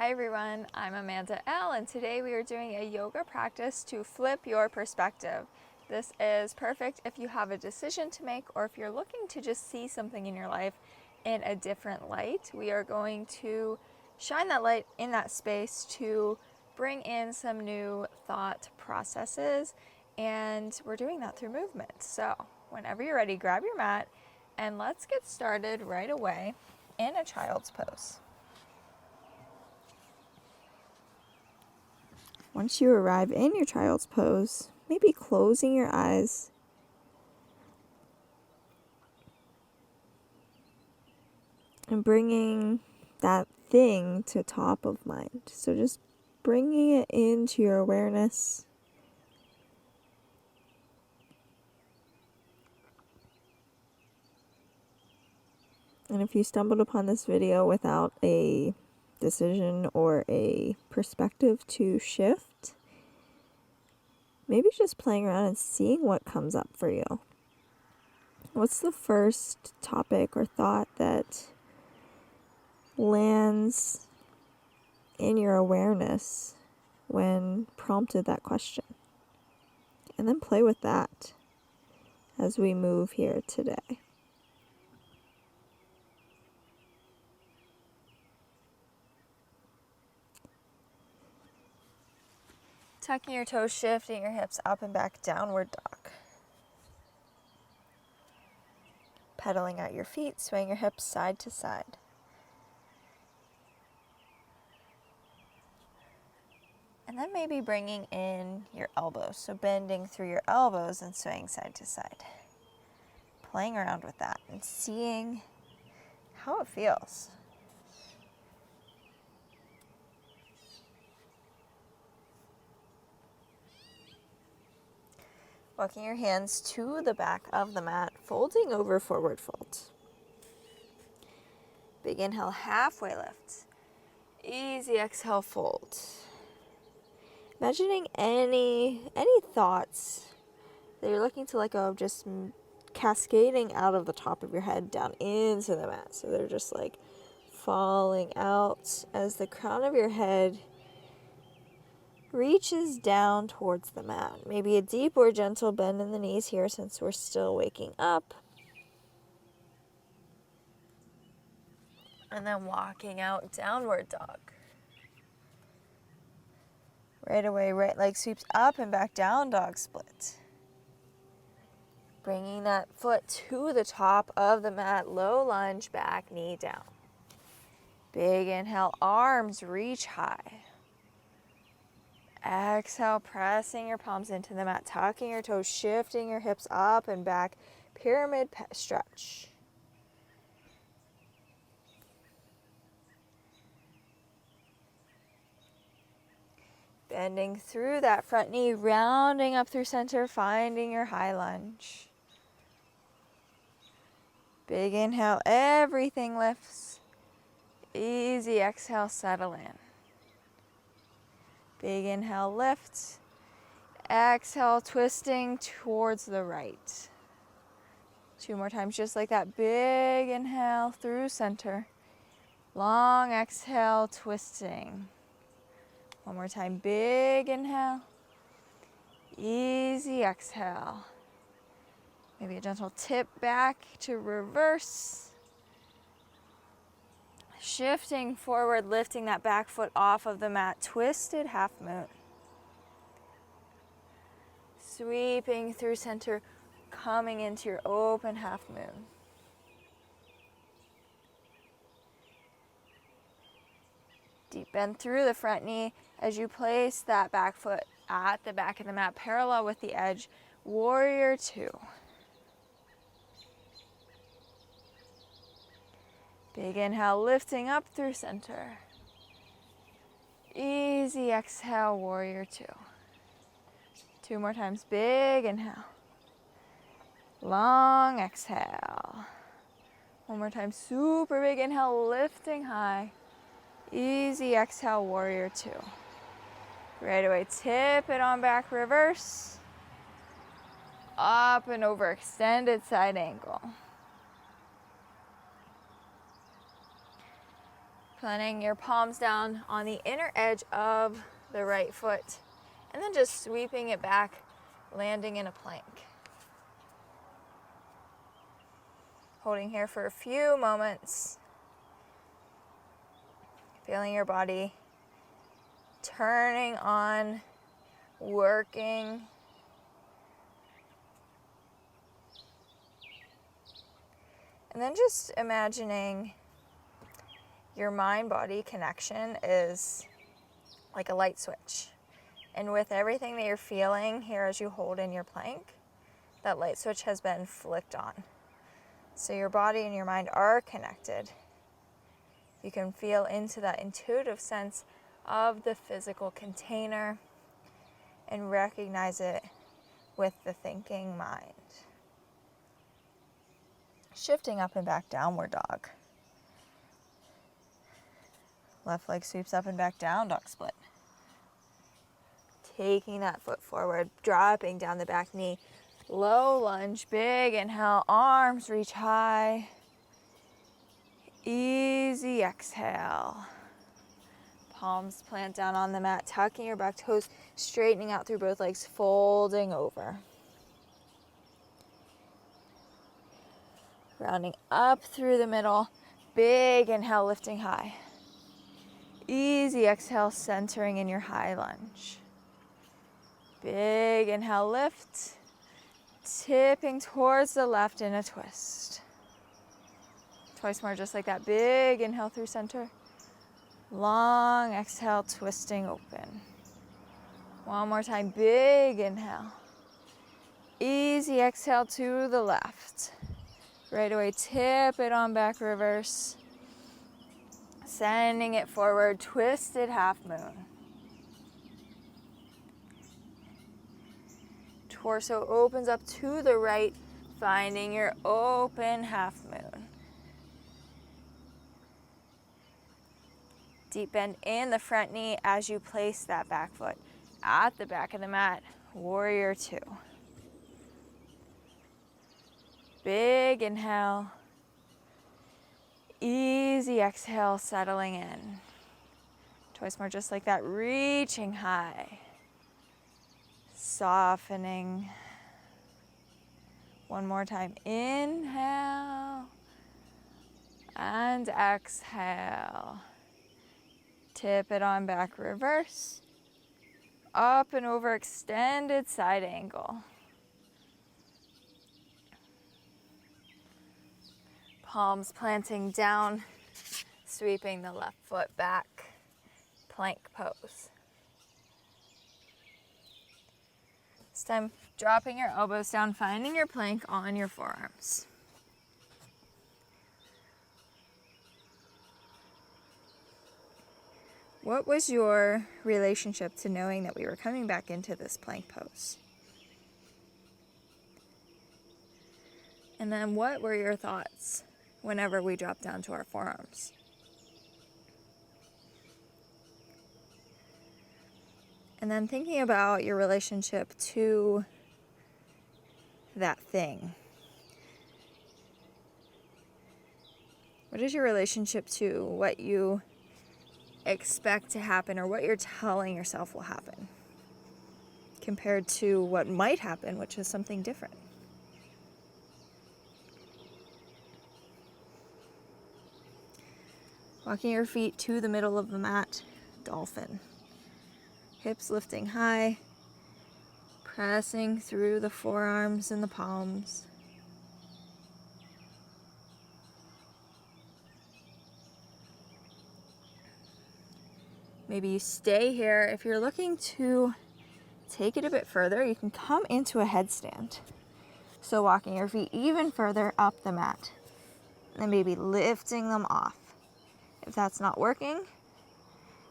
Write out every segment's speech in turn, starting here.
Hi everyone, I'm Amanda L, and today we are doing a yoga practice to flip your perspective. This is perfect if you have a decision to make or if you're looking to just see something in your life in a different light. We are going to shine that light in that space to bring in some new thought processes, and we're doing that through movement. So whenever you're ready, grab your mat and let's get started right away in a child's pose. Once you arrive in your child's pose, maybe closing your eyes and bringing that thing to top of mind. So just bringing it into your awareness. And if you stumbled upon this video without a decision or a perspective to shift, maybe just playing around and seeing what comes up for you. What's the first topic or thought that lands in your awareness when prompted that question? And then play with that as we move here today. Tucking your toes, shifting your hips up and back, downward dog. Pedaling out your feet, swaying your hips side to side. And then maybe bringing in your elbows, so bending through your elbows and swaying side to side. Playing around with that and seeing how it feels. Walking your hands to the back of the mat, folding over, forward fold. Big inhale, halfway lift. Easy exhale, fold. Imagining any thoughts that you're looking to let go of just cascading out of the top of your head down into the mat. So they're just like falling out as the crown of your head reaches down towards the mat. Maybe a deep or gentle bend in the knees here since we're still waking up. And then walking out, downward dog. Right away, right leg sweeps up and back, down dog split. Bringing that foot to the top of the mat, low lunge, back knee down. Big inhale, arms reach high. Exhale, pressing your palms into the mat, tucking your toes, shifting your hips up and back, pyramid stretch. Bending through that front knee, rounding up through center, finding your high lunge. Big inhale, everything lifts. Easy exhale, settle in. Big inhale, lift. Exhale, twisting towards the right. 2 more times, just like that. Big inhale through center. Long exhale, twisting. 1 more time, big inhale. Easy exhale. Maybe a gentle tip back to reverse. Shifting forward, lifting that back foot off of the mat. Twisted half moon. Sweeping through center, coming into your open half moon. Deep bend through the front knee as you place that back foot at the back of the mat, parallel with the edge. Warrior two. Big inhale, lifting up through center. Easy exhale, warrior two. 2 more times, big inhale. Long exhale. 1 more time, super big inhale, lifting high. Easy exhale, warrior two. Right away, tip it on back, reverse. Up and over, extended side angle. Planting your palms down on the inner edge of the right foot, and then just sweeping it back, landing in a plank. Holding here for a few moments, feeling your body turning on, working. And then just imagining your mind-body connection is like a light switch. And with everything that you're feeling here as you hold in your plank, that light switch has been flicked on. So your body and your mind are connected. You can feel into that intuitive sense of the physical container and recognize it with the thinking mind. Shifting up and back, downward dog. Left leg sweeps up and back, down dog split. Taking that foot forward, dropping down the back knee. Low lunge, big inhale, arms reach high. Easy exhale. Palms plant down on the mat, tucking your back toes, straightening out through both legs, folding over. Rounding up through the middle, big inhale, lifting high. Easy exhale, centering in your high lunge. Big inhale, lift. Tipping towards the left in a twist. Twice more, just like that. Big inhale through center. Long exhale, twisting open. One more time, big inhale. Easy exhale to the left. Right away, tip it on back, reverse. Sending it forward, twisted half moon. Torso opens up to the right, finding your open half moon. Deep bend in the front knee as you place that back foot at the back of the mat, warrior two. Big inhale. Easy exhale, settling in. Twice more, just like that, reaching high. Softening. One more time, inhale and exhale. Tip it on back, reverse. Up and over, extended side angle. Palms planting down, sweeping the left foot back, plank pose. This time, dropping your elbows down, finding your plank on your forearms. What was your relationship to knowing that we were coming back into this plank pose? And then what were your thoughts whenever we dropped down to our forearms? And then thinking about your relationship to that thing. What is your relationship to what you expect to happen or what you're telling yourself will happen compared to what might happen, which is something different? Walking your feet to the middle of the mat, dolphin. Hips lifting high, pressing through the forearms and the palms. Maybe you stay here. If you're looking to take it a bit further, you can come into a headstand. So walking your feet even further up the mat, and then maybe lifting them off. If that's not working,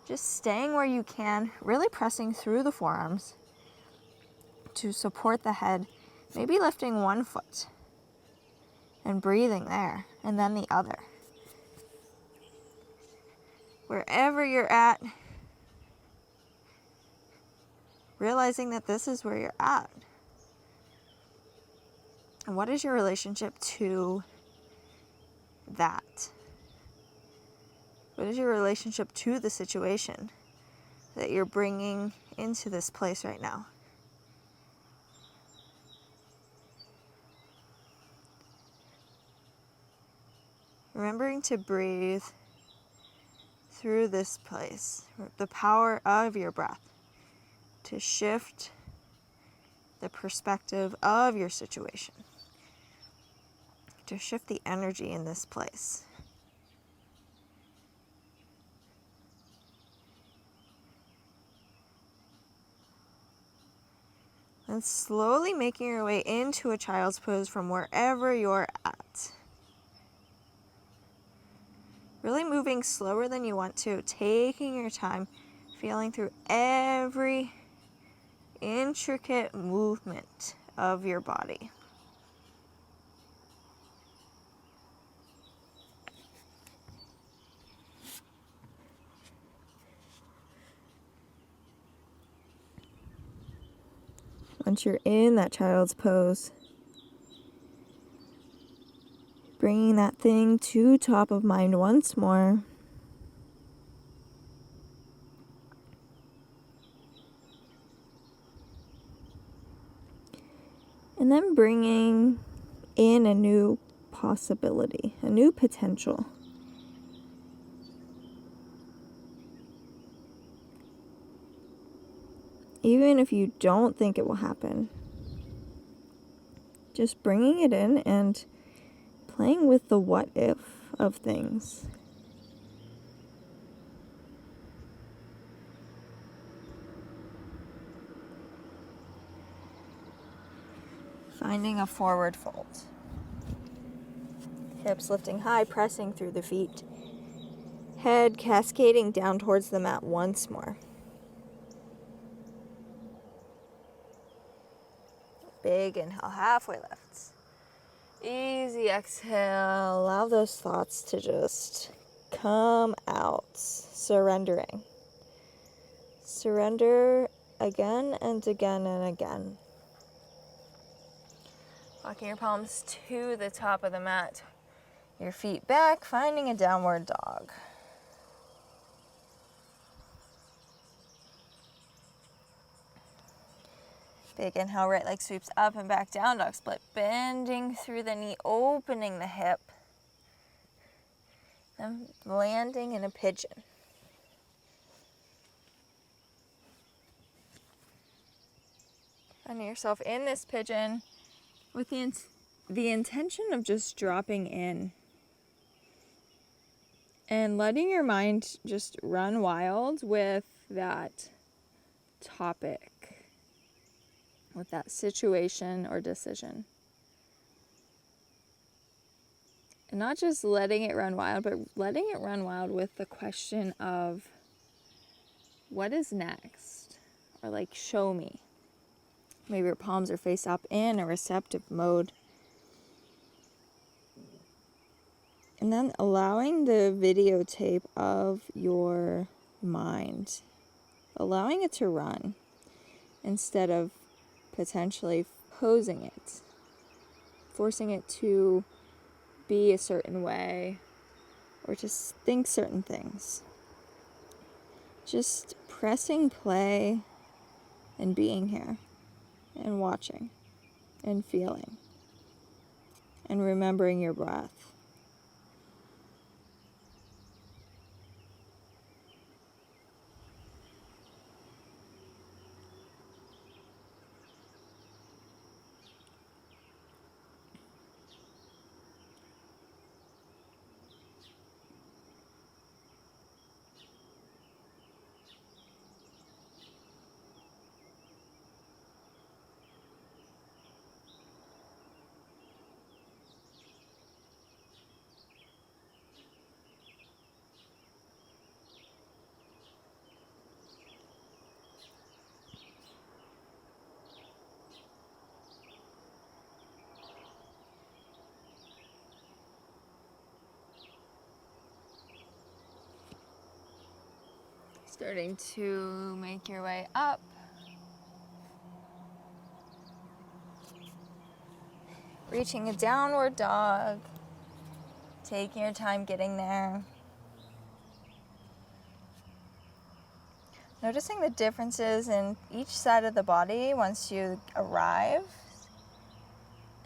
just staying where you can, really pressing through the forearms to support the head, maybe lifting one foot and breathing there, and then the other. Wherever you're at, realizing that this is where you're at. And what is your relationship to that? What is your relationship to the situation that you're bringing into this place right now? Remembering to breathe through this place, the power of your breath to shift the perspective of your situation, to shift the energy in this place. And slowly making your way into a child's pose from wherever you're at. Really moving slower than you want to, taking your time, feeling through every intricate movement of your body. Once you're in that child's pose, bringing that thing to top of mind once more. And then bringing in a new possibility, a new potential. Even if you don't think it will happen, just bringing it in and playing with the what if of things. Finding a forward fold. Hips lifting high, pressing through the feet. Head cascading down towards the mat once more. Big inhale, halfway lifts. Easy exhale. Allow those thoughts to just come out. Surrendering. Surrender again and again and again. Walking your palms to the top of the mat. Your feet back, finding a downward dog. Big inhale, right leg sweeps up and back, down dog split. Bending through the knee, opening the hip. Then landing in a pigeon. Finding yourself in this pigeon with the intention of just dropping in. And letting your mind just run wild with that topic, with that situation or decision. And not just letting it run wild, but letting it run wild with the question of what is next? Or like, show me. Maybe your palms are face up in a receptive mode. And then allowing the videotape of your mind, allowing it to run instead of potentially posing it, forcing it to be a certain way or to think certain things. Just pressing play and being here and watching and feeling and remembering your breath. Starting to make your way up. Reaching a downward dog. Taking your time getting there. Noticing the differences in each side of the body once you arrive,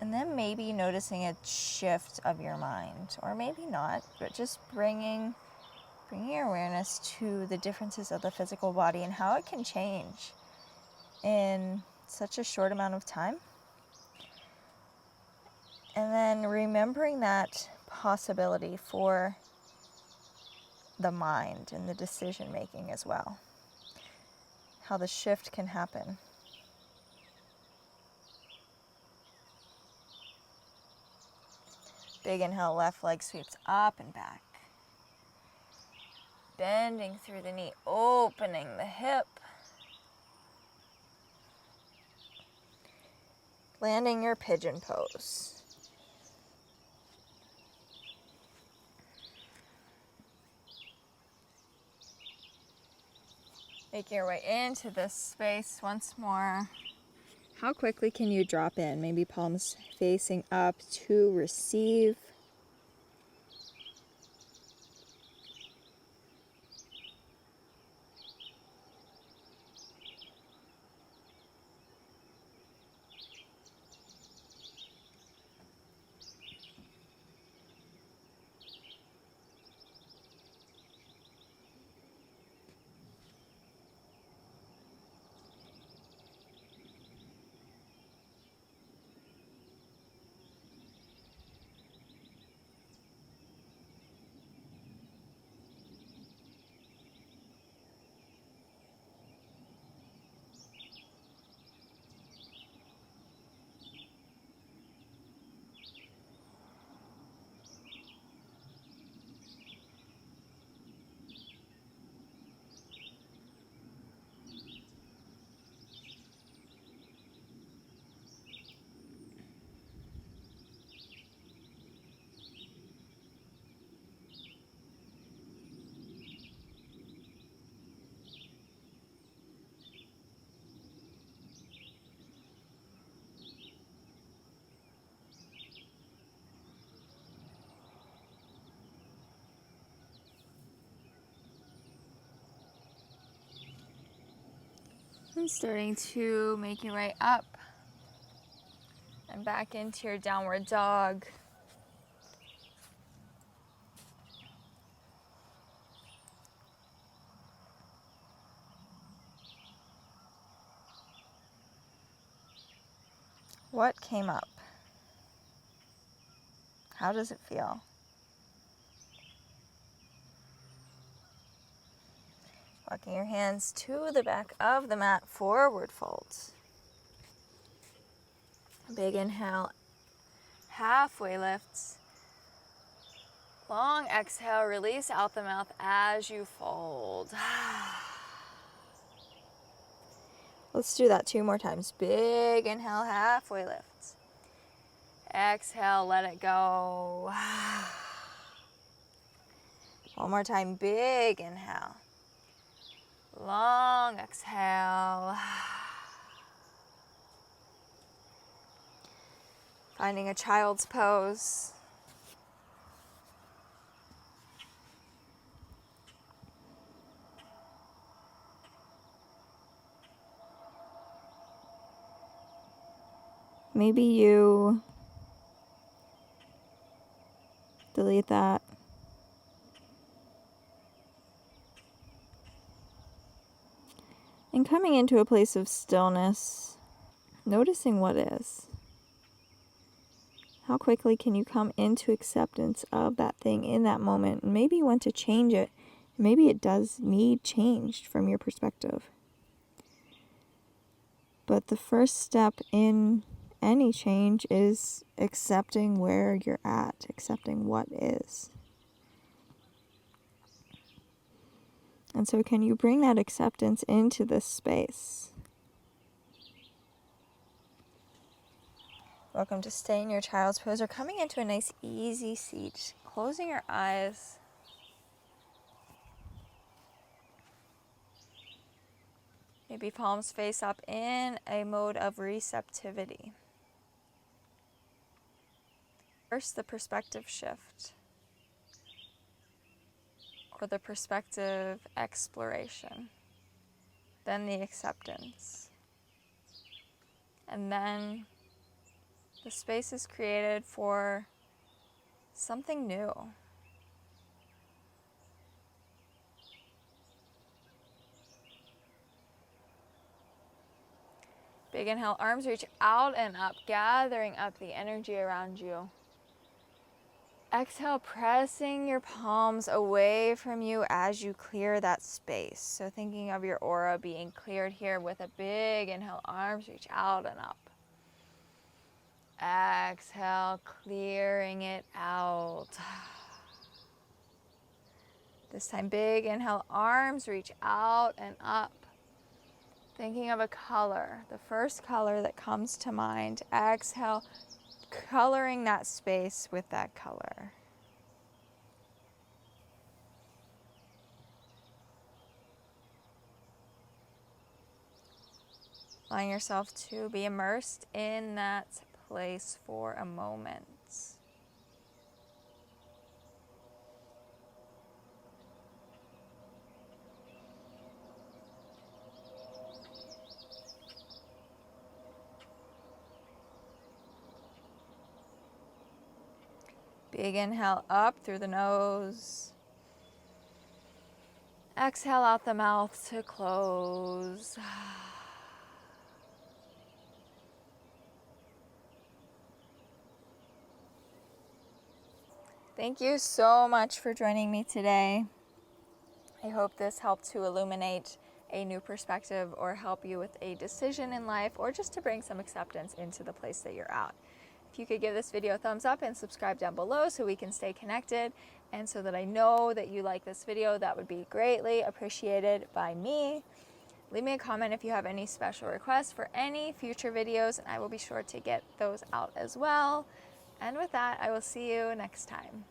and then maybe noticing a shift of your mind, or maybe not, but just bringing your awareness to the differences of the physical body and how it can change in such a short amount of time. And then remembering that possibility for the mind and the decision making as well. How the shift can happen. Big inhale, left leg sweeps up and back. Bending through the knee, opening the hip. Landing your pigeon pose. Making your way into this space once more. How quickly can you drop in? Maybe palms facing up to receive. And starting to make your way up and back into your downward dog. What came up? How does it feel? Walking your hands to the back of the mat, forward folds. Big inhale, halfway lifts. Long exhale, release out the mouth as you fold. Let's do that 2 more times. Big inhale, halfway lifts. Exhale, let it go. One more time, big inhale. Long exhale. Finding a child's pose. Maybe you delete that. And coming into a place of stillness, noticing what is. How quickly can you come into acceptance of that thing in that moment? And maybe you want to change it. Maybe it does need changed from your perspective. But the first step in any change is accepting where you're at, accepting what is. And so can you bring that acceptance into this space? Welcome to staying in your child's pose or coming into a nice easy seat. Closing your eyes. Maybe palms face up in a mode of receptivity. First, the perspective shift or the perspective exploration. then the acceptance. And then the space is created for something new. Big inhale, arms reach out and up, gathering up the energy around you. Exhale, pressing your palms away from you as you clear that space. So thinking of your aura being cleared here with a big inhale, arms reach out and up. Exhale, clearing it out. This time, big inhale, arms reach out and up. Thinking of a color, the first color that comes to mind. Exhale, coloring that space with that color. Allowing yourself to be immersed in that place for a moment. Big inhale up through the nose. Exhale out the mouth to close. Thank you so much for joining me today. I hope this helped to illuminate a new perspective or help you with a decision in life, or just to bring some acceptance into the place that you're at. If you could give this video a thumbs up and subscribe down below so we can stay connected, and so that I know that you like this video, that would be greatly appreciated by me. Leave me a comment if you have any special requests for any future videos, and I will be sure to get those out as well. And with that, I will see you next time.